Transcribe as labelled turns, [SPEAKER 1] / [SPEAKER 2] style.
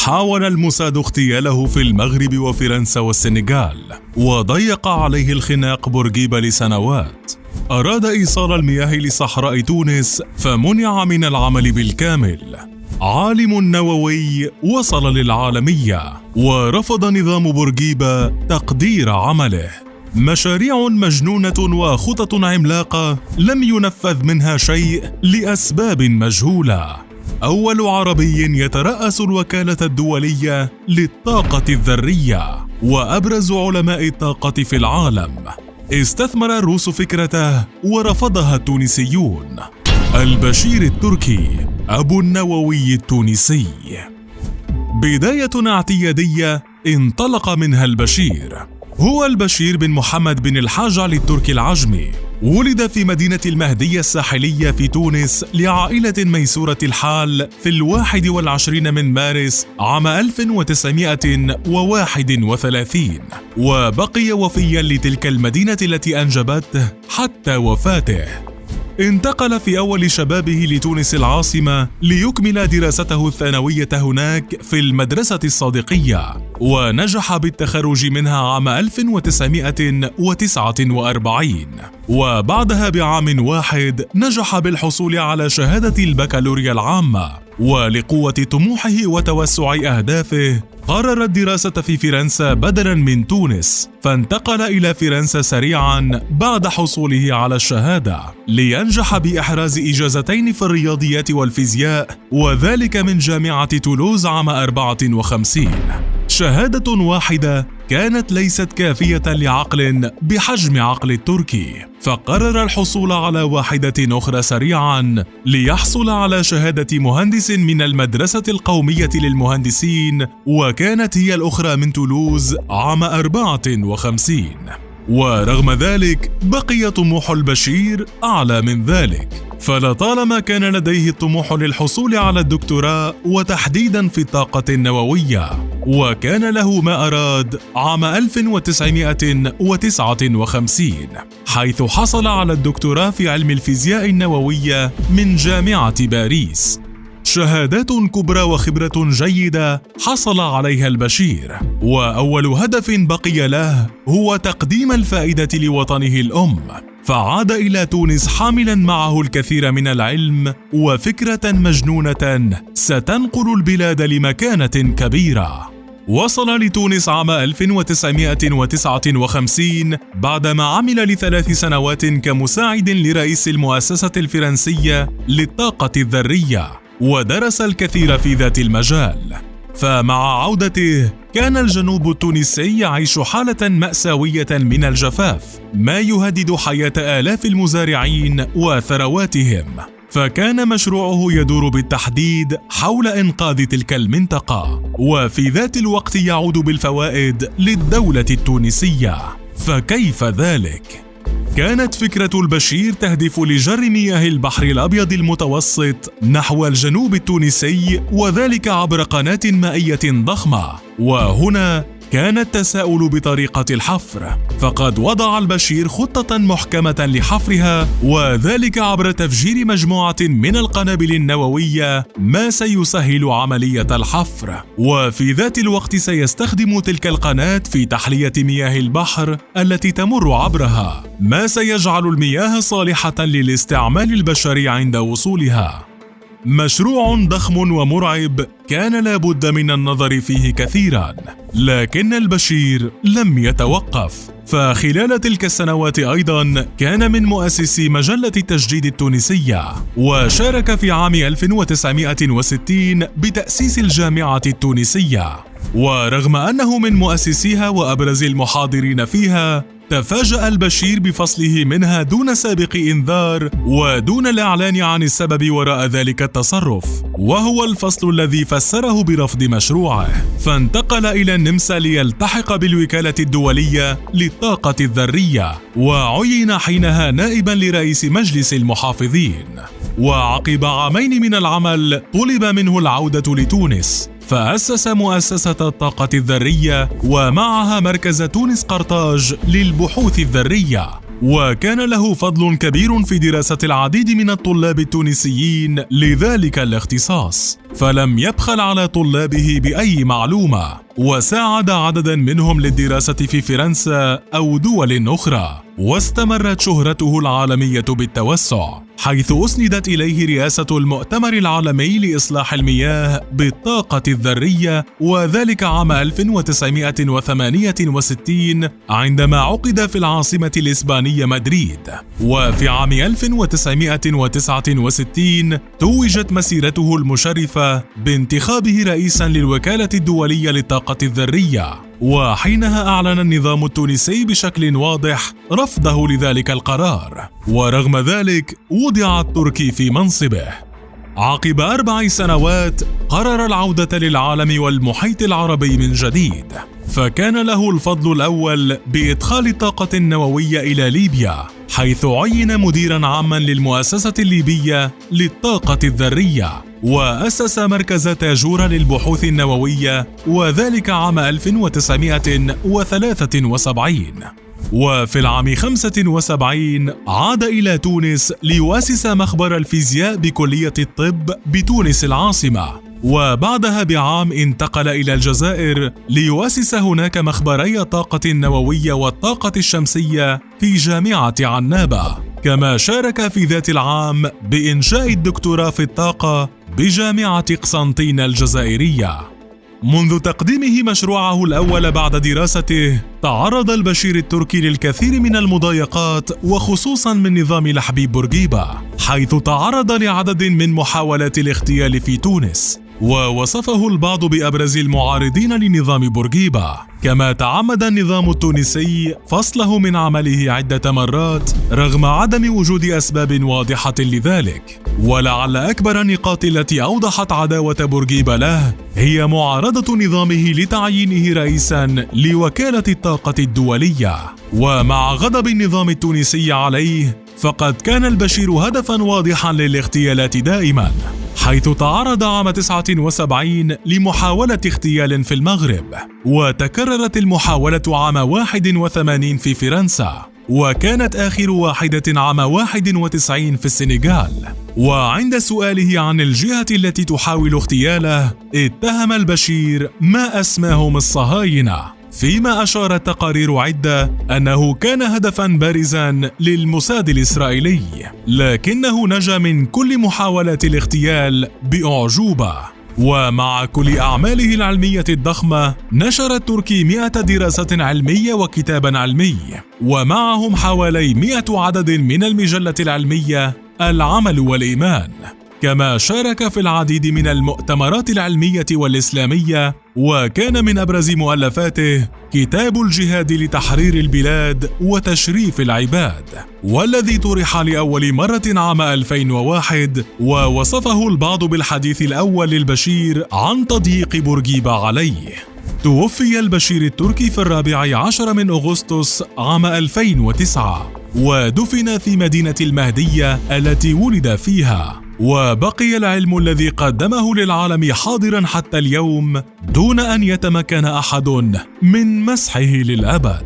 [SPEAKER 1] حاول الموساد اغتياله في المغرب وفرنسا والسنغال، وضيق عليه الخناق بورقيبة لسنوات. أراد إيصال المياه لصحراء تونس فمنع من العمل بالكامل. عالم نووي وصل للعالمية ورفض نظام بورقيبة تقدير عمله. مشاريع مجنونة وخطط عملاقة لم ينفذ منها شيء لأسباب مجهولة. أول عربي يترأس الوكالة الدولية للطاقة الذرية وأبرز علماء الطاقة في العالم. استثمر الروس فكرته ورفضها التونسيون. البشير التركي أبو النووي التونسي. بداية اعتيادية انطلق منها البشير. هو البشير بن محمد بن الحاج علي التركي العجمي. ولد في مدينة المهدية الساحلية في تونس لعائلة ميسورة الحال في 21 من مارس عام 1931، وبقي وفيا لتلك المدينة التي أنجبته حتى وفاته. انتقل في أول شبابه لتونس العاصمة ليكمل دراسته الثانوية هناك في المدرسة الصادقية، ونجح بالتخرج منها عام 1949، وبعدها بعام واحد نجح بالحصول على شهادة البكالوريا العامة. ولقوة طموحه وتوسع أهدافه قرر الدراسة في فرنسا بدلاً من تونس، فانتقل إلى فرنسا سريعاً بعد حصوله على الشهادة، لينجح بإحراز إجازتين في الرياضيات والفيزياء، وذلك من جامعة تولوز عام 54. شهادة واحدة كانت ليست كافية لعقل بحجم عقل التركي، فقرر الحصول على واحدة أخرى سريعاً ليحصل على شهادة مهندس من المدرسة القومية للمهندسين، وكانت هي الأخرى من تولوز عام 54. ورغم ذلك بقي طموح البشير أعلى من ذلك، فلطالما كان لديه الطموح للحصول على الدكتوراه وتحديدا في الطاقة النووية، وكان له ما أراد عام 1959 حيث حصل على الدكتوراه في علم الفيزياء النووية من جامعة باريس. شهادات كبرى وخبرة جيدة حصل عليها البشير، وأول هدف بقي له هو تقديم الفائدة لوطنه الأم، فعاد إلى تونس حاملا معه الكثير من العلم وفكرة مجنونة ستنقل البلاد لمكانة كبيرة. وصل لتونس عام 1959 بعدما عمل ل3 سنوات كمساعد لرئيس المؤسسة الفرنسية للطاقة الذرية، ودرس الكثير في ذات المجال. فمع عودته كان الجنوب التونسي يعيش حالة مأساوية من الجفاف، ما يهدد حياة آلاف المزارعين وثرواتهم، فكان مشروعه يدور بالتحديد حول إنقاذ تلك المنطقة، وفي ذات الوقت يعود بالفوائد للدولة التونسية. فكيف ذلك؟ كانت فكرة البشير تهدف لجر مياه البحر الأبيض المتوسط نحو الجنوب التونسي، وذلك عبر قناة مائية ضخمة. وهنا كان التساؤل بطريقة الحفر، فقد وضع البشير خطة محكمة لحفرها، وذلك عبر تفجير مجموعة من القنابل النووية، ما سيسهل عملية الحفر، وفي ذات الوقت سيستخدم تلك القناة في تحلية مياه البحر التي تمر عبرها، ما سيجعل المياه صالحة للاستعمال البشري عند وصولها. مشروع ضخم ومرعب كان لابد من النظر فيه كثيرا، لكن البشير لم يتوقف، فخلال تلك السنوات أيضا كان من مؤسسي مجلة التجديد التونسية، وشارك في عام 1960 بتأسيس الجامعة التونسية. ورغم أنه من مؤسسيها وأبرز المحاضرين فيها، تفاجأ البشير بفصله منها دون سابق إنذار ودون الإعلان عن السبب وراء ذلك التصرف، وهو الفصل الذي فسره برفض مشروعه، فانتقل إلى النمسا ليلتحق بالوكالة الدولية للطاقة الذرية، وعين حينها نائبا لرئيس مجلس المحافظين. وعقب عامين من العمل طلب منه العودة لتونس، فأسس مؤسسة الطاقة الذرية ومعها مركز تونس قرطاج للبحوث الذرية، وكان له فضل كبير في دراسة العديد من الطلاب التونسيين لذلك الاختصاص، فلم يبخل على طلابه بأي معلومة، وساعد عددا منهم للدراسة في فرنسا أو دول أخرى، واستمرت شهرته العالمية بالتوسع، حيث أسندت إليه رئاسة المؤتمر العالمي لإصلاح المياه بالطاقة الذرية، وذلك عام 1968 عندما عقد في العاصمة الإسبانية مدريد. وفي عام 1969 توجت مسيرته المشرفة بانتخابه رئيسا للوكالة الدولية للطاقة الذرية، وحينها أعلن النظام التونسي بشكل واضح رفضه لذلك القرار، ورغم ذلك وضع التركي في منصبه. عقب 4 سنوات قرر العودة للعالم والمحيط العربي من جديد، فكان له الفضل الأول بإدخال الطاقة النووية إلى ليبيا، حيث عين مديراً عاماً للمؤسسة الليبية للطاقة الذرية، وأسس مركز تاجورة للبحوث النووية، وذلك عام 1973. وفي العام 75 عاد إلى تونس ليؤسس مخبر الفيزياء بكلية الطب بتونس العاصمة، وبعدها بعام انتقل إلى الجزائر ليؤسس هناك مخبري الطاقة النووية والطاقة الشمسية في جامعة عنابة، كما شارك في ذات العام بإنشاء الدكتوراه في الطاقة بجامعة قسنطين الجزائرية. منذ تقديمه مشروعه الأول بعد دراسته، تعرض البشير التركي للكثير من المضايقات، وخصوصاً من نظام لحبيب بورقيبة، حيث تعرض لعدد من محاولات الاغتيال في تونس، ووصفه البعض بأبرز المعارضين لنظام بورقيبة. كما تعمد النظام التونسي فصله من عمله عدة مرات رغم عدم وجود أسباب واضحة لذلك، ولعل أكبر النقاط التي أوضحت عداوة بورقيبة له هي معارضة نظامه لتعيينه رئيساً لوكالة الطاقة الدولية. ومع غضب النظام التونسي عليه، فقد كان البشير هدفاً واضحاً للاغتيالات دائماً، حيث تعرض عام 79 لمحاولة اغتيال في المغرب، وتكررت المحاولة عام 81 في فرنسا، وكانت آخر واحدة عام 91 في السنغال. وعند سؤاله عن الجهة التي تحاول اغتياله، اتهم البشير ما أسماهم الصهاينة، فيما أشارت تقارير عدة أنه كان هدفاً بارزاً للموساد الإسرائيلي، لكنه نجا من كل محاولات الاغتيال بأعجوبة. ومع كل أعماله العلمية الضخمة، نشر التركي 100 دراسة علمية وكتاباً علمي، ومعهم حوالي 100 عدد من المجلة العلمية العمل والإيمان. كما شارك في العديد من المؤتمرات العلمية والإسلامية، وكان من أبرز مؤلفاته كتاب الجهاد لتحرير البلاد وتشريف العباد، والذي طرح لأول مرة عام 2001، ووصفه البعض بالحديث الأول للبشير عن تضييق بورقيبة عليه. توفي البشير التركي في 14 من أغسطس عام 2009، ودفن في مدينة المهدية التي ولد فيها، وبقي العلم الذي قدمه للعالم حاضرا حتى اليوم دون أن يتمكن أحد من مسحه للأبد.